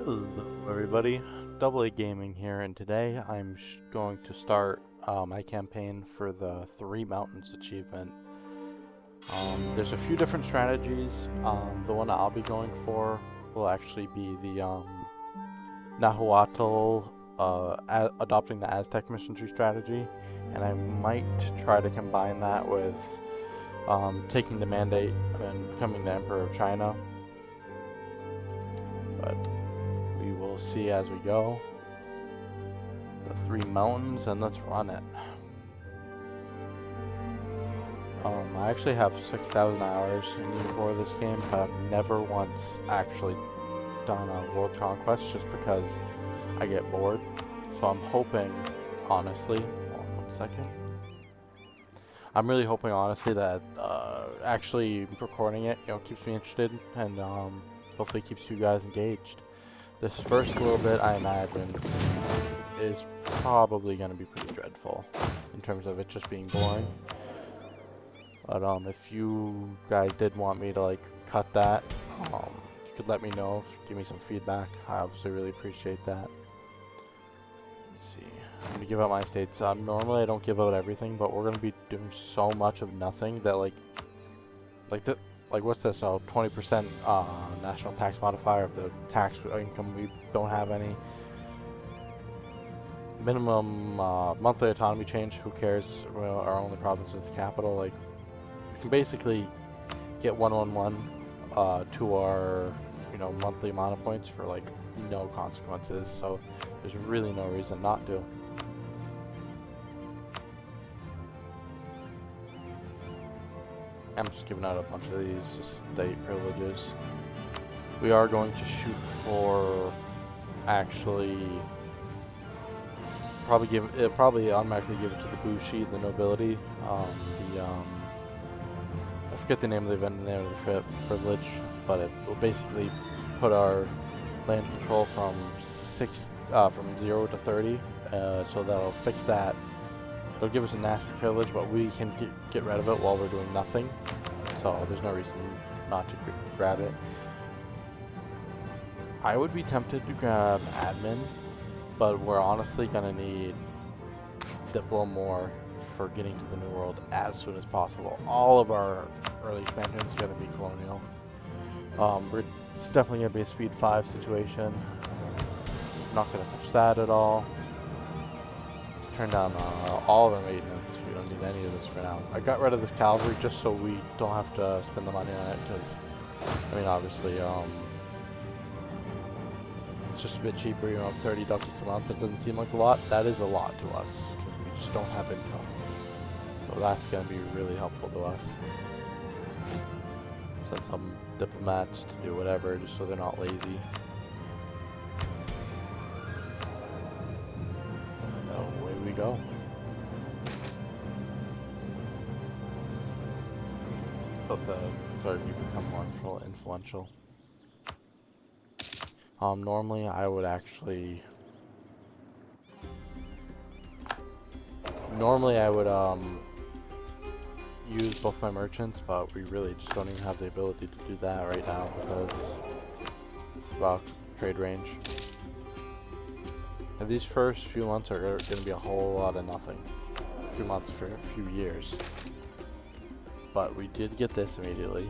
Hello everybody, Double A Gaming here, and today I'm going to start my campaign for the Three Mountains achievement. There's a few different strategies. The one I'll be going for will actually be the Nahuatl adopting the Aztec mission tree strategy, and I might try to combine that with taking the mandate and becoming the Emperor of China. But we will see as we go. The Three Mountains, and let's run it. I actually have 6,000 hours in EU4 this game, but I've never once actually done a world conquest just because I get bored. So I'm hoping, honestly, one second. I'm really hoping, honestly, that actually recording it, keeps me interested and hopefully keeps you guys engaged. This first little bit, I imagine, is probably going to be pretty dreadful in terms of it just being boring. But if you guys did want me to cut that, you could let me know, give me some feedback. I obviously really appreciate that. Let's see, I'm going to give out my states. Normally I don't give out everything, but we're going to be doing so much of nothing that what's this? Oh, 20% national tax modifier of the tax income. We don't have any. Minimum monthly autonomy change. Who cares? Well, our only province is the capital. We can basically get 111 to our monthly amount of points for no consequences. So there's really no reason not to. I'm just giving out a bunch of these state privileges. We are going to shoot for actually probably automatically give it to the Bushi, the nobility. I forget the name of the event and the name of the privilege, but it will basically put our land control from 0 to 30. So that'll fix that. It'll give us a nasty privilege, but we can get rid of it while we're doing nothing. So there's no reason not to grab it. I would be tempted to grab admin, but we're honestly gonna need Diplo more for getting to the New World as soon as possible. All of our early expansion is gonna be colonial. It's definitely gonna be a speed 5 situation. Not gonna touch that at all. Turn down all of our maintenance. We don't need any of this for now. I got rid of this cavalry just so we don't have to spend the money on it, because I mean obviously it's just a bit cheaper. 30 ducats a month. It doesn't seem like a lot. That is a lot to us because we just don't have income. So that's going to be really helpful to us. Send some diplomats to do whatever just so they're not lazy. We go. But sorry, we become more influential. Normally I would actually use both my merchants, but we really just don't even have the ability to do that right now because of our trade range. And these first few months are going to be a whole lot of nothing. A few months for a few years. But we did get this immediately.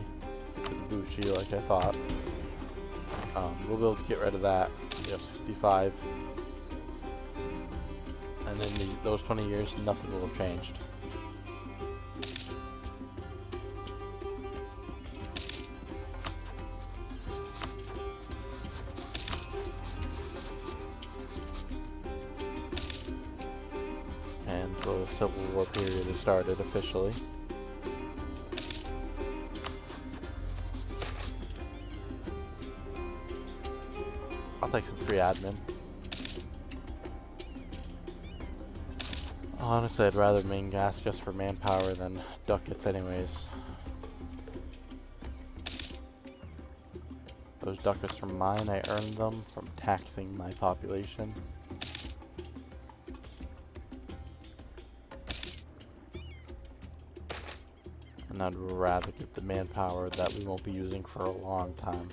The Bushi, like I thought. We'll be able to get rid of that. 55. And in those 20 years, nothing will have changed. So the Civil War period has started officially. I'll take some free admin. Honestly, I'd rather main gas just for manpower than ducats anyways. Those ducats are mine. I earned them from taxing my population. And I'd rather get the manpower that we won't be using for a long time.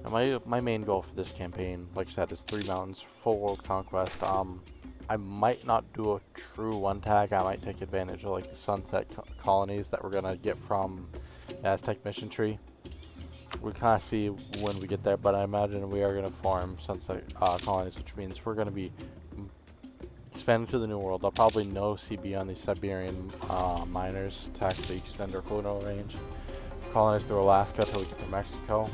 Now my main goal for this campaign, like I said, is 3 mountains, full world conquest. I might not do a true one tag. I might take advantage of like the sunset colonies that we're gonna get from the Aztec mission tree. We'll kind of see when we get there, but I imagine we are gonna farm sunset colonies, which means we're gonna be expanding to the New World. I'll probably no CB on these Siberian miners to actually extend our colonial range. Colonize through Alaska until we get to Mexico.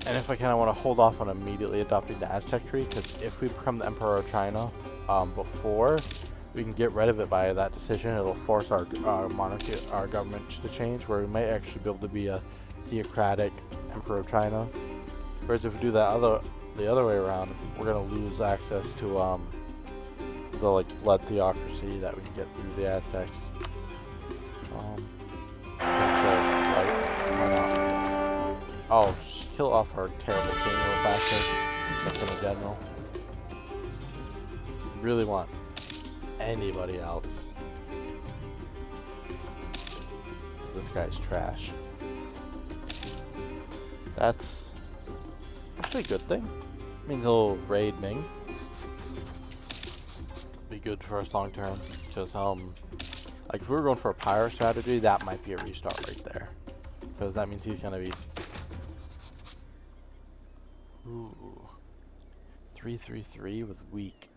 And if I kind of want to hold off on immediately adopting the Aztec tree, because if we become the Emperor of China before we can get rid of it by that decision, it'll force our monarchy, our government to change, where we might actually be able to be a theocratic Emperor of China. Whereas if we do that the other way around, we're gonna lose access to the like blood theocracy that we can get through the Aztecs. Oh, kill off our terrible king a little faster. Make him a general. Really want anybody else. This guy's trash. That's actually a good thing. Means he'll raid Ming. Be good for us long term. Because like if we were going for a pyro strategy, that might be a restart right there. Because that means he's gonna be 333 with weak.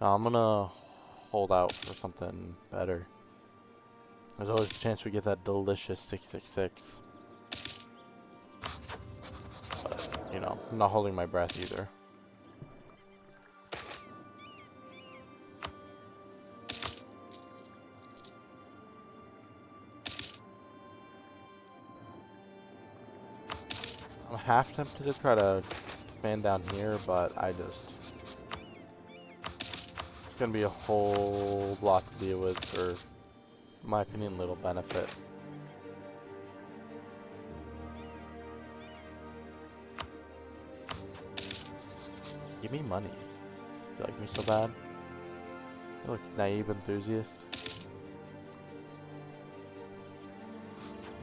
Now I'm gonna hold out for something better. There's always a chance we get that delicious 666. But, you know, I'm not holding my breath either. I'm half tempted to try to expand down here, but it's gonna be a whole lot to deal with for, in my opinion, little benefit. Give me money. You like me so bad? You look naive enthusiast.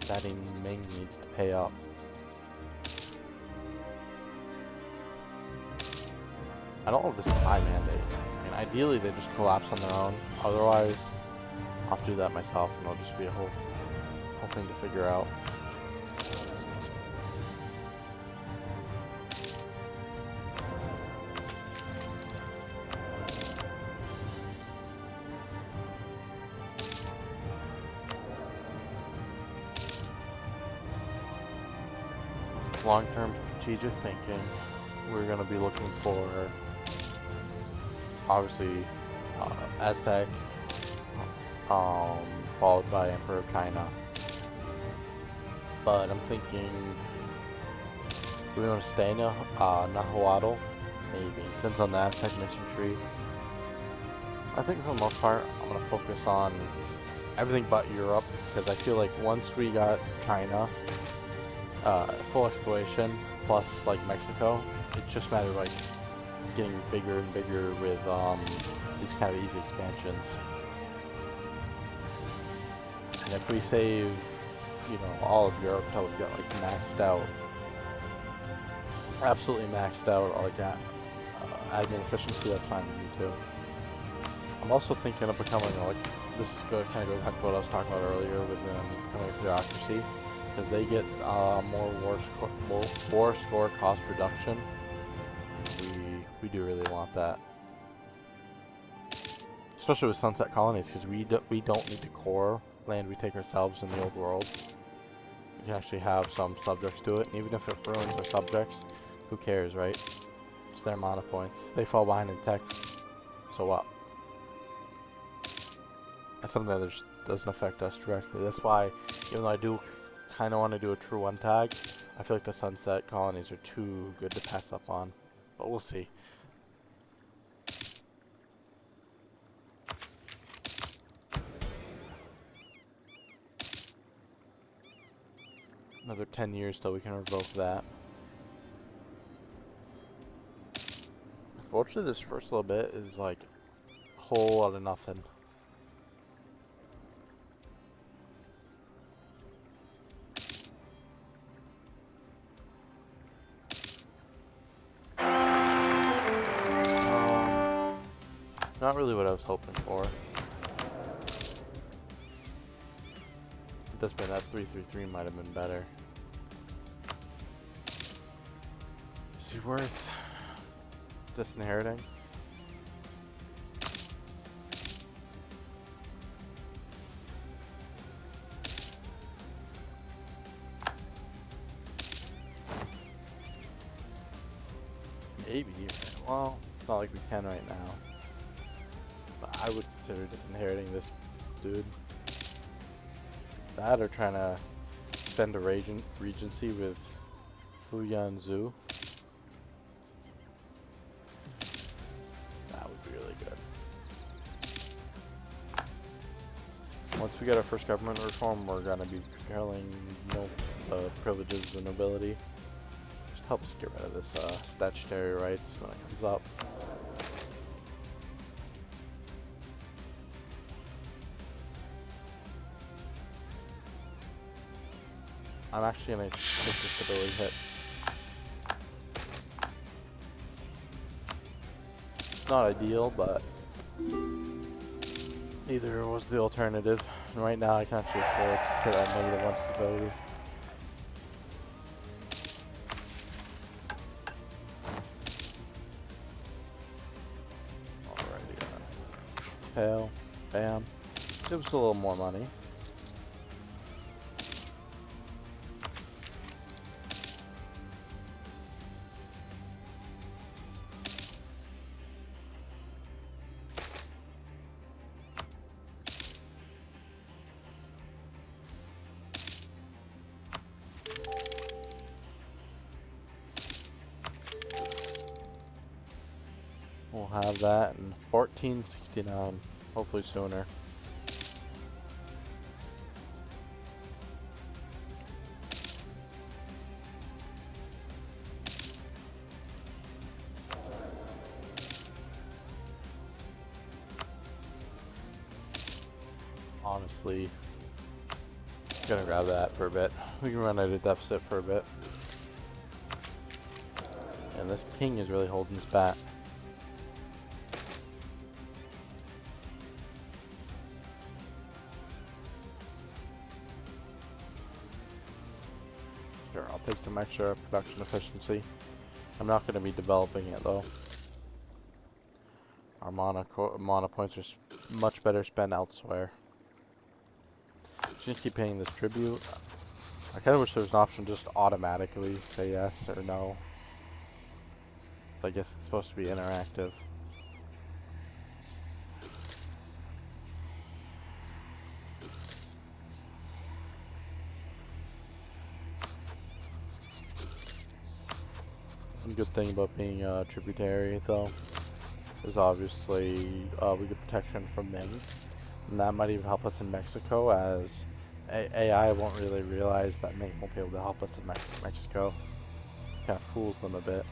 Daddy Ming needs to pay up. I don't know if this is my mandate. I mean, ideally they just collapse on their own. Otherwise, I'll have to do that myself, and it'll just be a whole thing to figure out. Long-term strategic thinking. We're going to be looking for, obviously, Aztec, followed by Emperor of China. But I'm thinking, do we want to stay in Nahuatl? Maybe. Depends on the Aztec mission tree. I think for the most part, I'm going to focus on everything but Europe, because I feel like once we got China, full exploration, plus like Mexico, it's just a matter of like getting bigger and bigger with these kind of easy expansions. And if we save, you know, all of Europe until we've got like maxed out, absolutely maxed out, like admin efficiency, that's fine with me too. I'm also thinking of becoming like, this is going to kind of go back to what I was talking about earlier with becoming a theocracy, because they get more war score cost reduction. We do really want that, especially with sunset colonies, because we don't need to core land we take ourselves in the old world. We can actually have some subjects to it, and even if it ruins our subjects, who cares, right? It's their mana points. They fall behind in tech, so what? That's something that just doesn't affect us directly. That's why, even though I do kind of want to do a true one tag, I feel like the sunset colonies are too good to pass up on. But we'll see. Another 10 years till we can revoke that. Unfortunately, this first little bit is like a whole lot of nothing. Not really what I was hoping for. At this point, that 333 might have been better. Is he worth disinheriting? Maybe. Well, it's not like we can right now. But I would consider disinheriting this dude. That or trying to extend a regency with Fuyan Zhu. That would be really good. Once we get our first government reform, we're going to be curtailing privileges of the nobility. Just help us get rid of this statutory rights when it comes up. I'm actually going to take the stability hit. It's not ideal, but neither was the alternative. And right now I can actually afford to sit at -1 stability. Alrighty. Tail. Bam. Give us a little more money. We'll have that in 1469, hopefully sooner. Honestly, gonna grab that for a bit. We can run out of deficit for a bit. And this king is really holding us back. Sure, I'll take some extra production efficiency. I'm not going to be developing it though. Our mana points are much better spent elsewhere. Just keep paying this tribute. I kind of wish there was an option just to automatically say yes or no. But I guess it's supposed to be interactive. One good thing about being a tributary though is obviously we get protection from Ming. And that might even help us in Mexico, as AI won't really realize that Ming won't be able to help us in Mexico. Kind of fools them a bit.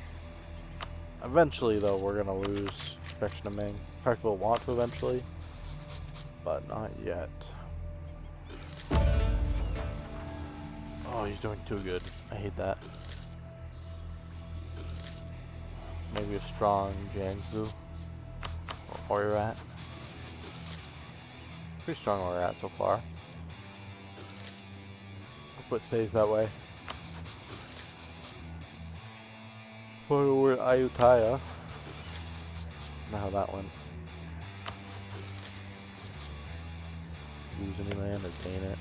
Eventually, though, we're going to lose protection of Ming. In fact, we'll want to eventually, but not yet. Oh, he's doing too good. I hate that. Maybe a strong Jiangsu, or where you're at. Pretty strong where we're at so far. Hope it stays that way. Well, we're at Ayutthaya. Know how that went. Lose any land or gain it.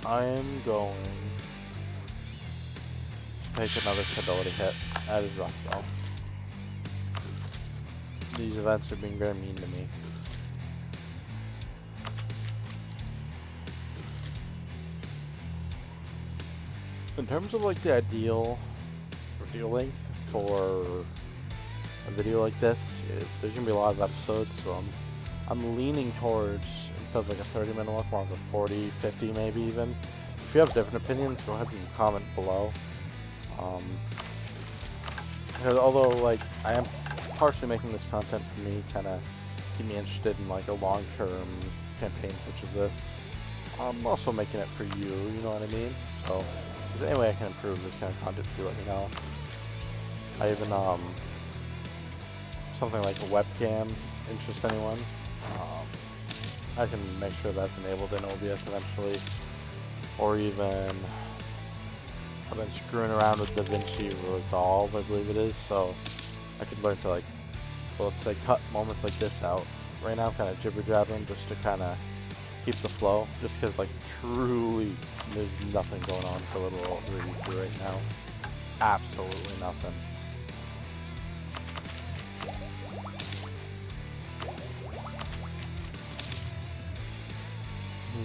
I am going to take another stability hit. That is rough though. These events are being very mean to me. In terms of like the ideal video length for a video like this, there's gonna be a lot of episodes, so I'm leaning towards, instead of like a 30-minute one, more of a 40, 50 maybe even. If you have different opinions, go ahead and comment below. Um, because although like I am partially making this content for me, kind of keep me interested in like a long-term campaign such as this, I'm also making it for you. You know what I mean? So if there's any way I can improve this kind of content, do let me know. I even something like a webcam interest anyone. I can make sure that's enabled in OBS eventually, or even I've been screwing around with DaVinci Resolve, I believe it is, so I could learn to like, well, let's say cut moments like this out. Right now I'm kind of jibber-jabbering just to kind of keep the flow, just because like truly there's nothing going on for little old 3D2 right now. Absolutely nothing.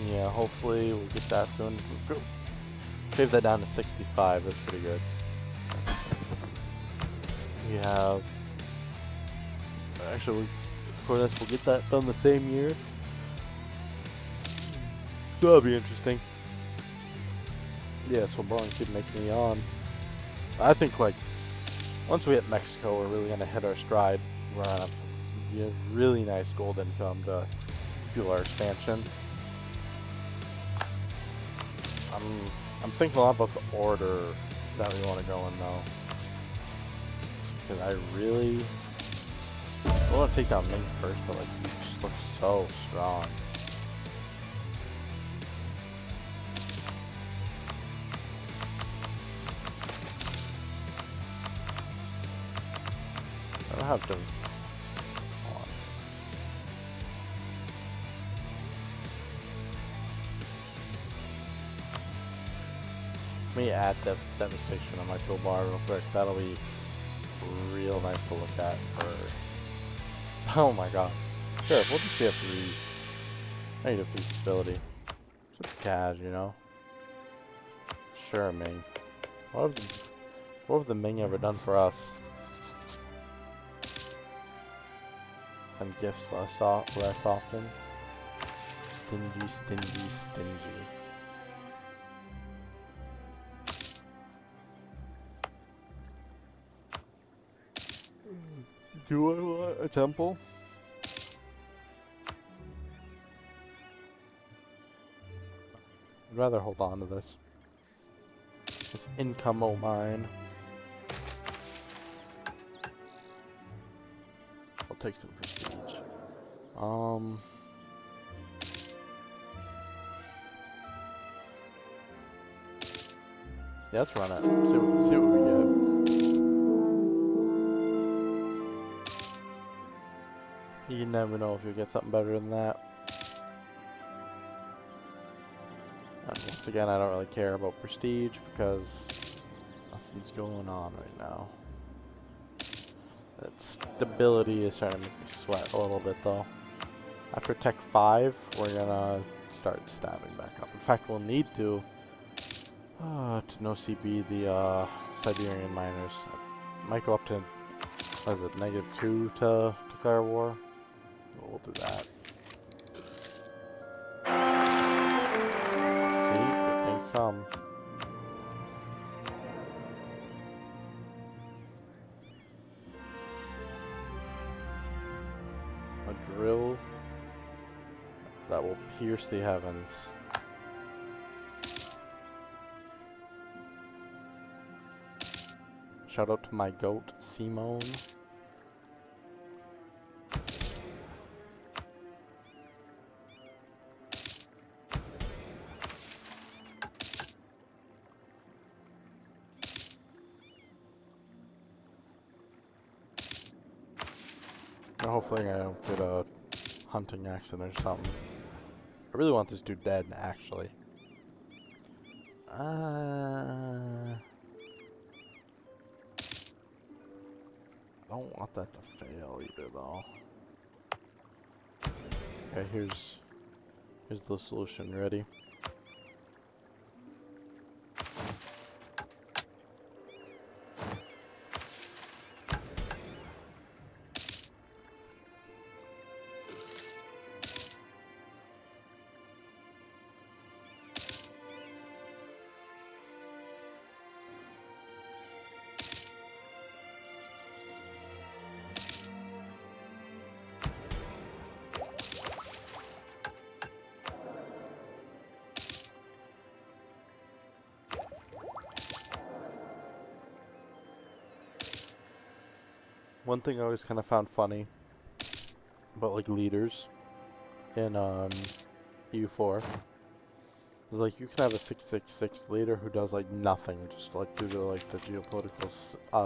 Yeah, hopefully we'll get that soon. Shave that down to 65, that's pretty good. We have, actually for this we'll get that done the same year. So that'll be interesting. Yeah, so Boeing keep making me on. I think like, once we hit Mexico, we're really gonna hit our stride. We're gonna get really nice gold income to fuel our expansion. I'm thinking a lot about the order that we want to go in though, because I really want to take down Ming first, but like he just looks so strong. I don't have to. Let me add devastation on my toolbar real quick. That'll be real nice to look at for. Oh my god. Sure, we'll just get 3. I need a 3 stability. Just cash, you know? Sure, Ming. What have the Ming ever done for us? And gifts less often. Stingy, stingy, stingy. Do I want a temple? I'd rather hold on to this. This income o' mine. I'll take some prestige. Yeah, let's run it. See what we get. You never know if you'll get something better than that. And once again, I don't really care about prestige because nothing's going on right now. That stability is starting to make me sweat a little bit though. After Tech 5, we're gonna start stabbing back up. In fact, we'll need to no CB the Siberian miners. Might go up to, what is it, -2 to declare war. We'll do that. See, good things come. A drill that will pierce the heavens. Shout out to my goat, Simone. Hopefully I don't get a hunting accident or something. I really want this dude dead, actually. I don't want that to fail either, though. Okay, here's the solution. Ready? one thing I always kind of found funny about like leaders in EU4 is like you can have a 666 leader who does like nothing, just like due to like the geopolitical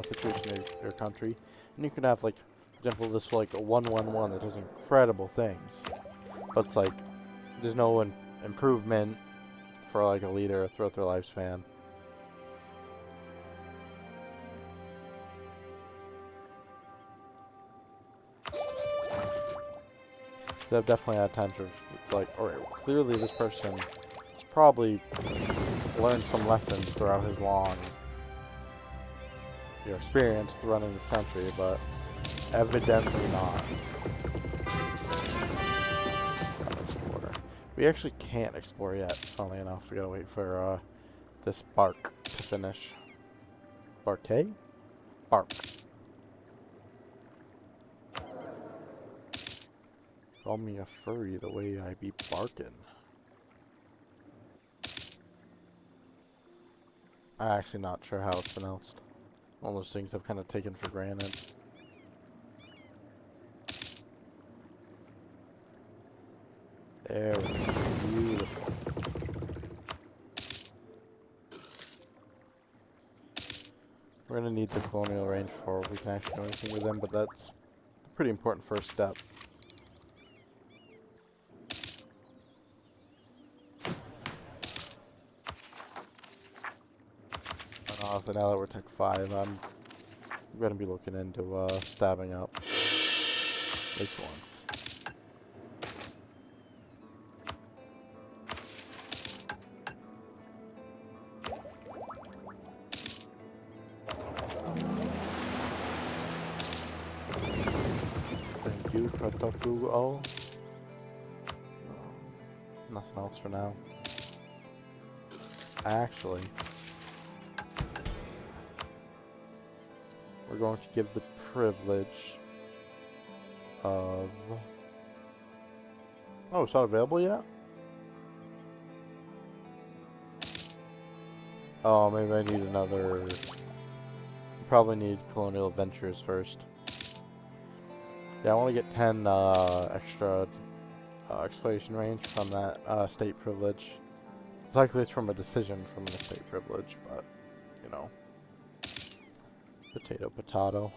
situation in your country, and you can have like, for example, this like a 111 that does incredible things, but it's like there's no improvement for like a leader throughout their lifespan. So I've definitely had times where it's like, alright, clearly this person has probably learned some lessons throughout his long experience running this country, but evidently not. We actually can't explore yet, funnily enough. We gotta wait for this bark to finish. Barquet? Bark. Call me a furry the way I be barking. I'm actually not sure how it's pronounced. All those things I've kind of taken for granted. There we go. Beautiful. We're gonna need the colonial range before we can actually do anything with them, but that's a pretty important first step. Honestly, now that we're Tech 5, I'm gonna be looking into stabbing up at least once. Thank you, Kotoku. Nothing else for now. Actually, we're going to give the privilege of... Oh, it's not available yet? Oh, maybe I need another... Probably need Colonial Adventures first. Yeah, I want to get 10 extra exploration range from that state privilege. Likely it's from a decision from the state privilege, but, you know. Potato, potato.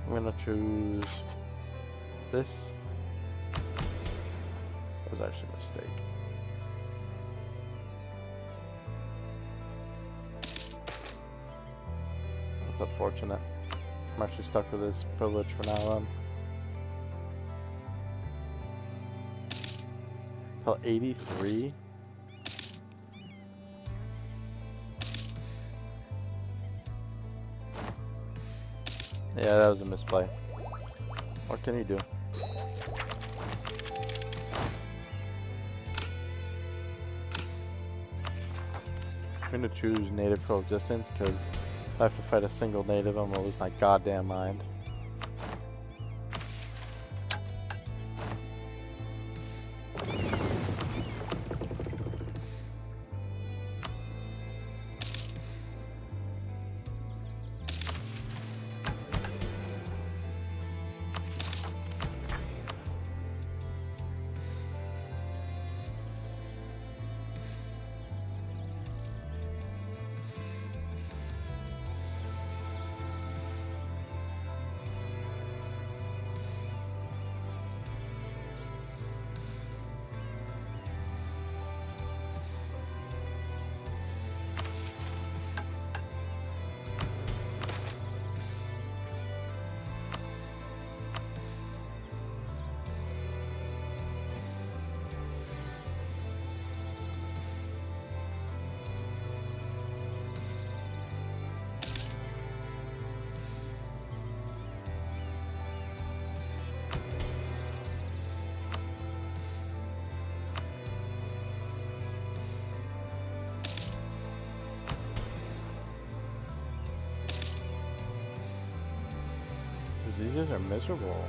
I'm gonna choose this. That was actually a mistake. That's unfortunate. I'm actually stuck with this privilege for now on. Till 83? Yeah, that was a misplay. What can you do? I'm gonna choose native coexistence because if I have to fight a single native, I'm gonna lose my goddamn mind. These guys are miserable.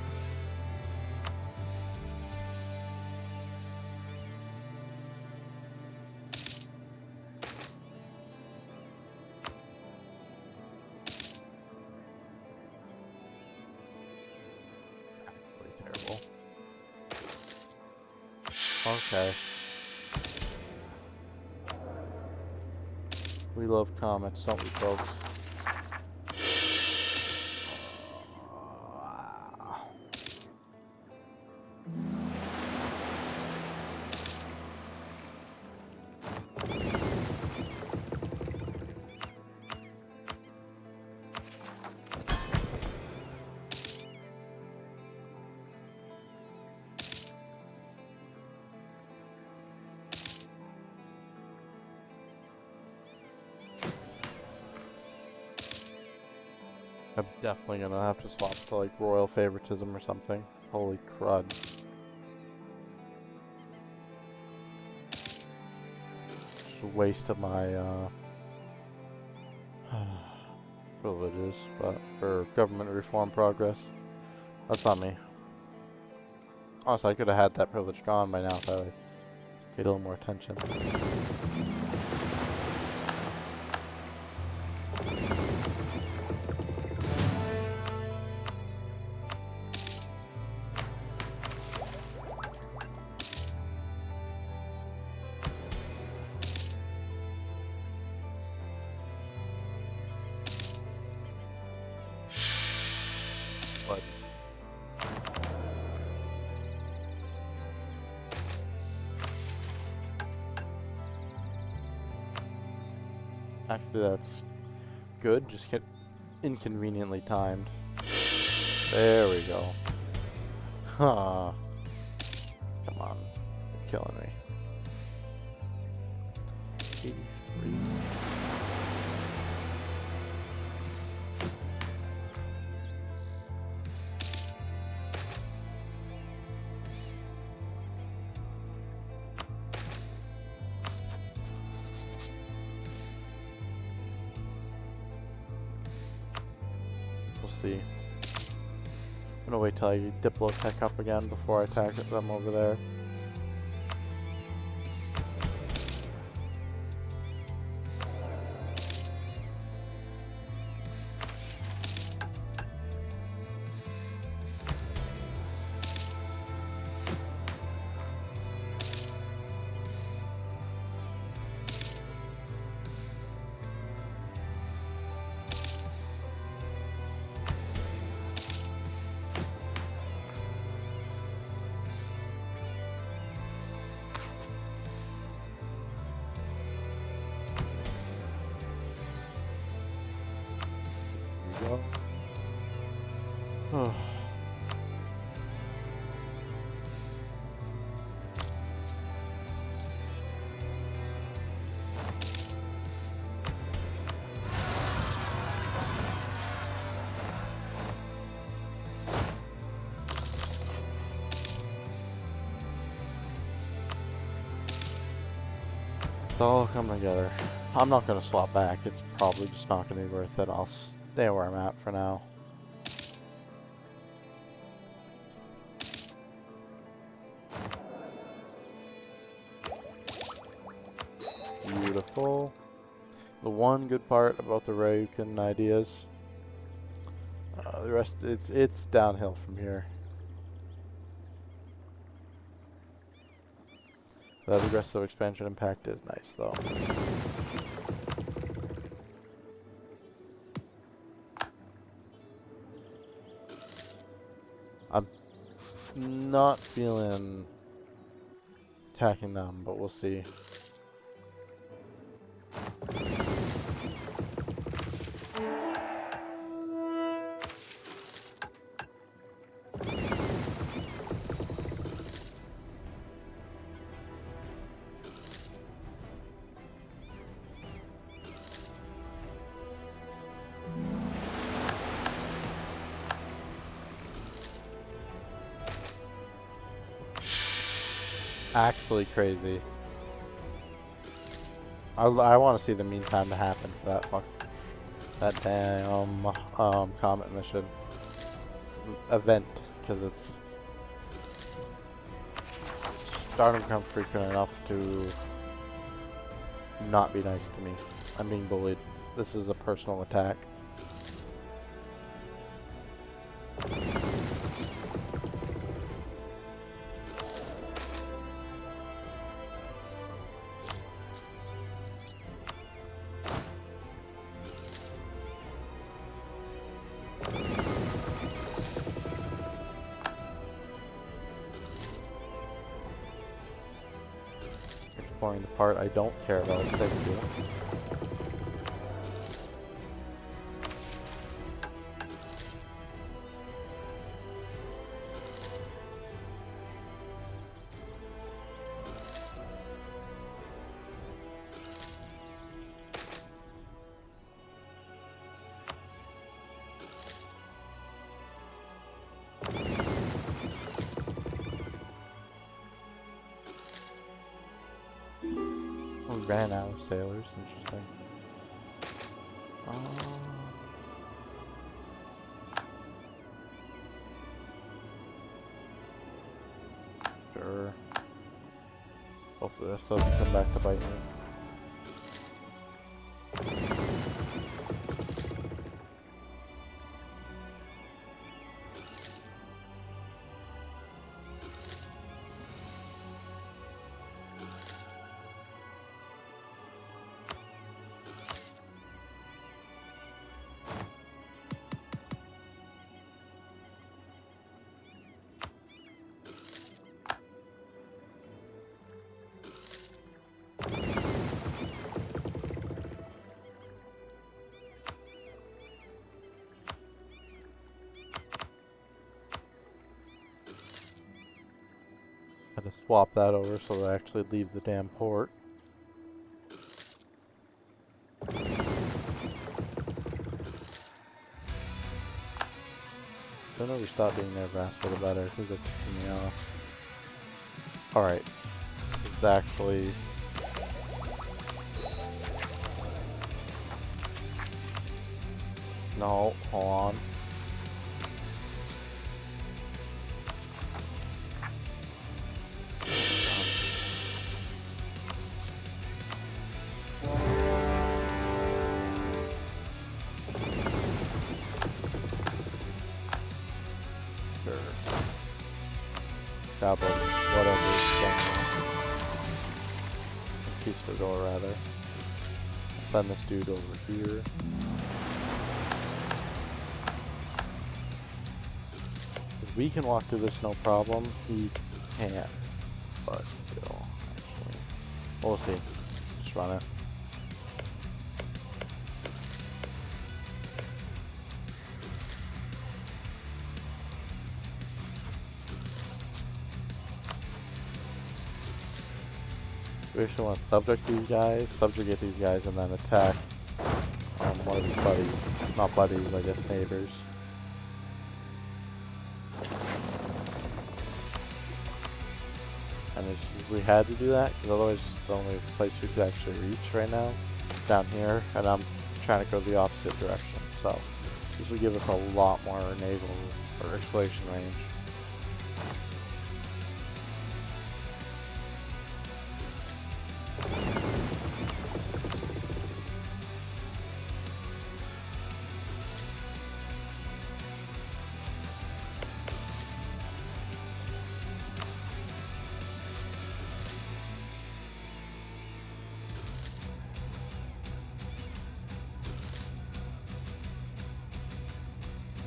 Okay. We love comets, don't we, folks? I'm definitely gonna have to swap to like royal favoritism or something. Holy crud. Just a waste of my privileges, but for government reform progress. That's not me. Honestly, I could have had that privilege gone by now if I paid a little more attention. But actually, that's good. Just get inconveniently timed. There we go. Huh. Come on. You're killing me. 83. We'll see. I'm gonna wait till I Diplotech up again before I attack them over there. Oh. It's all coming together. I'm not gonna swap back. It's probably just not gonna be worth it. I'll stay where I'm at for now. Beautiful. The one good part about the Ryukin ideas. The rest, it's downhill from here. That aggressive expansion impact is nice, though. I'm not feeling attacking them, but we'll see. Actually crazy. I want to see the meantime to happen for that damn comet mission event, because it's starting to become frequent enough to not be nice to me. I'm being bullied. This is a personal attack. exploring the part I don't care about. Thank you. We ran out of sailors. Interesting. Sure. Hopefully this doesn't come back to bite me. Had to swap that over so they actually leave the damn port. The sooner we stop being their vassal, the better, because it's pissing me off. Alright. This is actually... No, hold on. Goblin, whatever. Conquistador, rather. Send this dude over here. We can walk through this no problem. He can't, but still, actually. We'll see. Just run it. We actually want to subjugate these guys, and then attack one of his buddies. Not buddies, I guess neighbors. And we had to do that, because otherwise it's the only place we could actually reach right now. Down here, and I'm trying to go the opposite direction. So, this will give us a lot more naval or exploration range.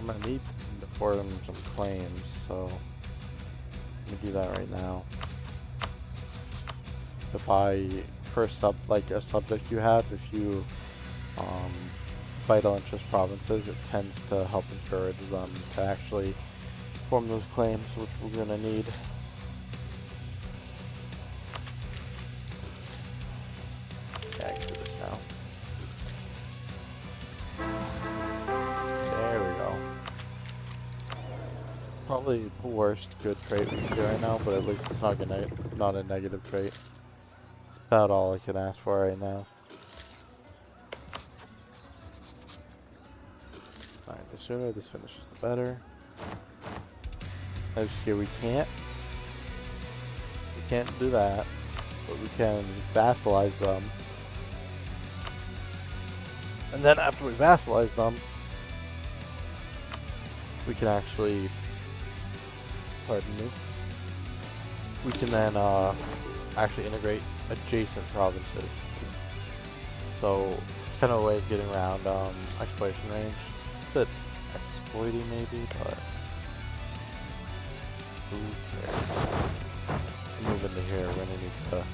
I'm gonna need to forward them some claims, so let me do that right now. If first a subject you have, if you vital interest provinces, it tends to help encourage them to actually form those claims, which we're gonna need. Yeah, I can do this now. There we go. Probably the worst good trait we can do right now, but at least it's not a negative trait. It's about all I can ask for right now. Alright, the sooner this finishes, the better. As here, we can't do that, but we can vassalize them. And then after we vassalize them, we can actually, pardon me, we can then actually integrate adjacent provinces. So it's kind of a way of getting around exploration range. A bit exploiting maybe, but who cares? Move into here, we're gonna need to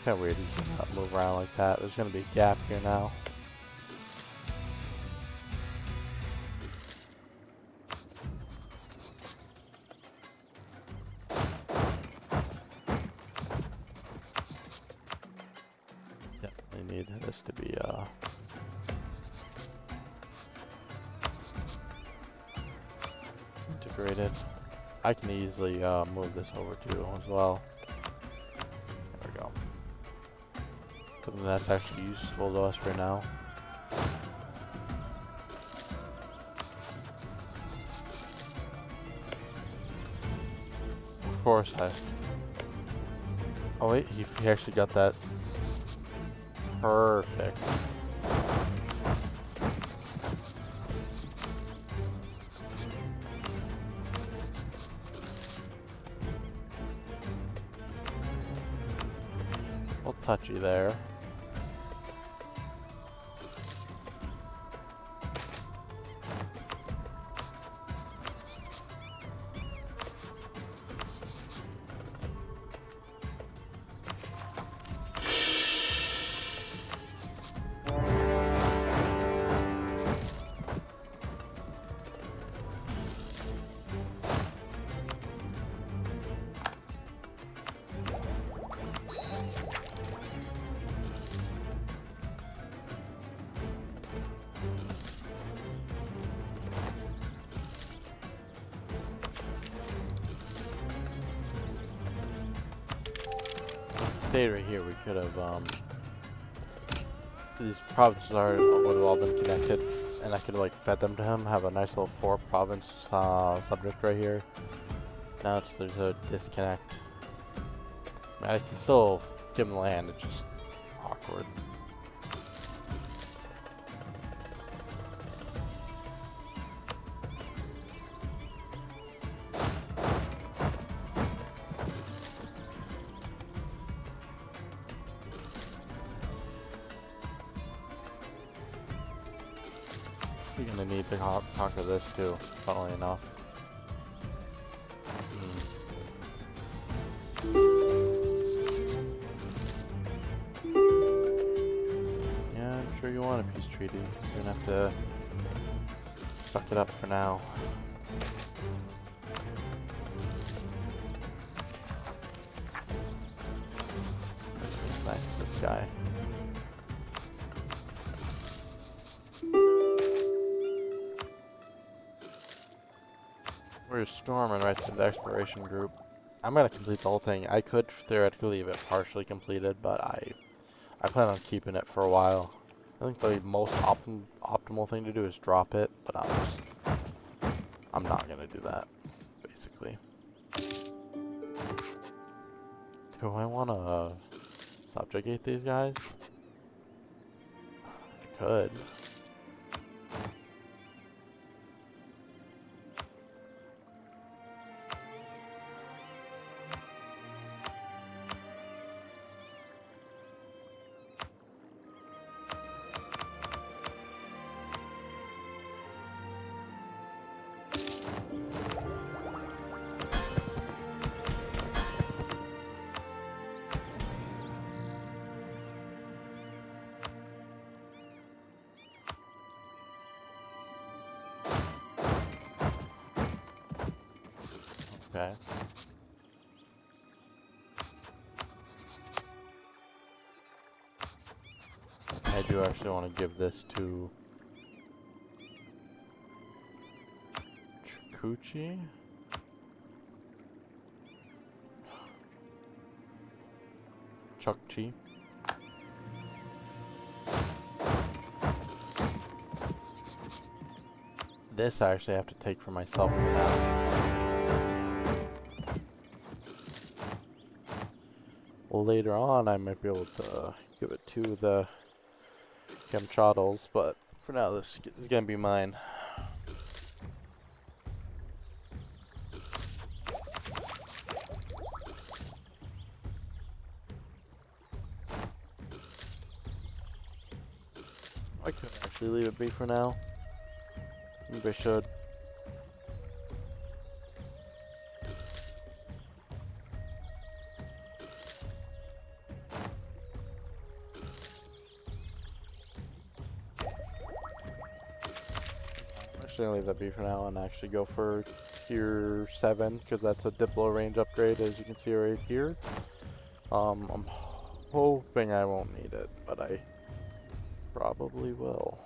kind of weird you can move around like that. There's gonna be a gap here now. Definitely need this to be integrated. I can easily move this over too as well. There we go. Something that's actually useful to us right now. Of course, oh wait, he actually got that. Perfect. A little touchy there. Stay right here. We could have these provinces would have all been connected, and I could have like fed them to him. Have a nice little 4-province subject right here. Now there's a disconnect. I mean, I can still give him land. It's just awkward. We're gonna need to conquer this too, funnily enough. Yeah, I'm sure you want a peace treaty. You're gonna have to suck it up for now. Nice, this guy. We're storming right to the exploration group. I'm gonna complete the whole thing. I could theoretically leave it partially completed, but I plan on keeping it for a while. I think the most optimal thing to do is drop it, but I'm not gonna do that, basically. Do I wanna subjugate these guys? I could. Okay. I do actually want to give this to Chikuchi. Chukchi. This I actually have to take for myself for now. Later on, I might be able to give it to the Kamchadals, but for now, this is gonna be mine. I could actually leave it be for now. Maybe I should. actually gonna leave that be for now and actually go for tier 7 because that's a Diplo range upgrade, as you can see right here. I'm hoping I won't need it, but I probably will.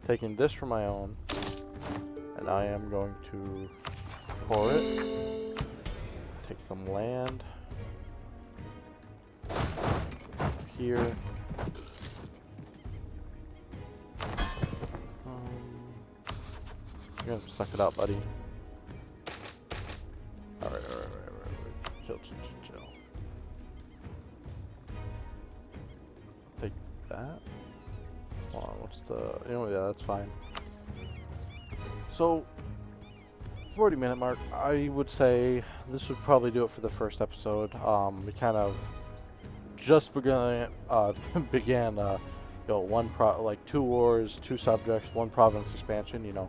Taking this for my own, and I am going to pour it. Take some land here. You're gonna suck it out, buddy. Alright. Chill. Take that. Hold on, what's the... You know, yeah, that's fine. So, 40-minute mark, I would say this would probably do it for the first episode. We kind of just began, like 2 wars, 2 subjects, 1 province expansion, you know.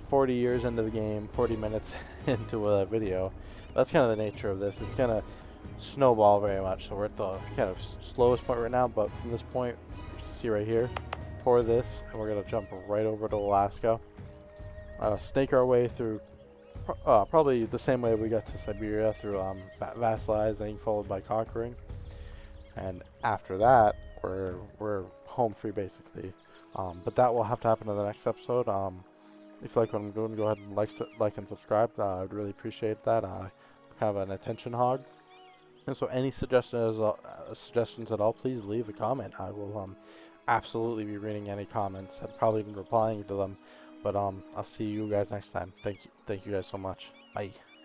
40 years into the game, 40 minutes into a video. That's kind of the nature of this. It's going to snowball very much, so we're at the kind of slowest point right now, but from this point, you can see right here, pour this, and we're going to jump right over to Alaska. Snake our way through, probably the same way we got to Siberia, through vassalizing followed by conquering. And after that, we're home free basically. But that will have to happen in the next episode. If you like what I'm doing, go ahead and like and subscribe. I'd really appreciate that. I'm kind of an attention hog. And so any suggestions at all, please leave a comment. I will absolutely be reading any comments and probably even replying to them. But I'll see you guys next time. Thank you guys so much. Bye.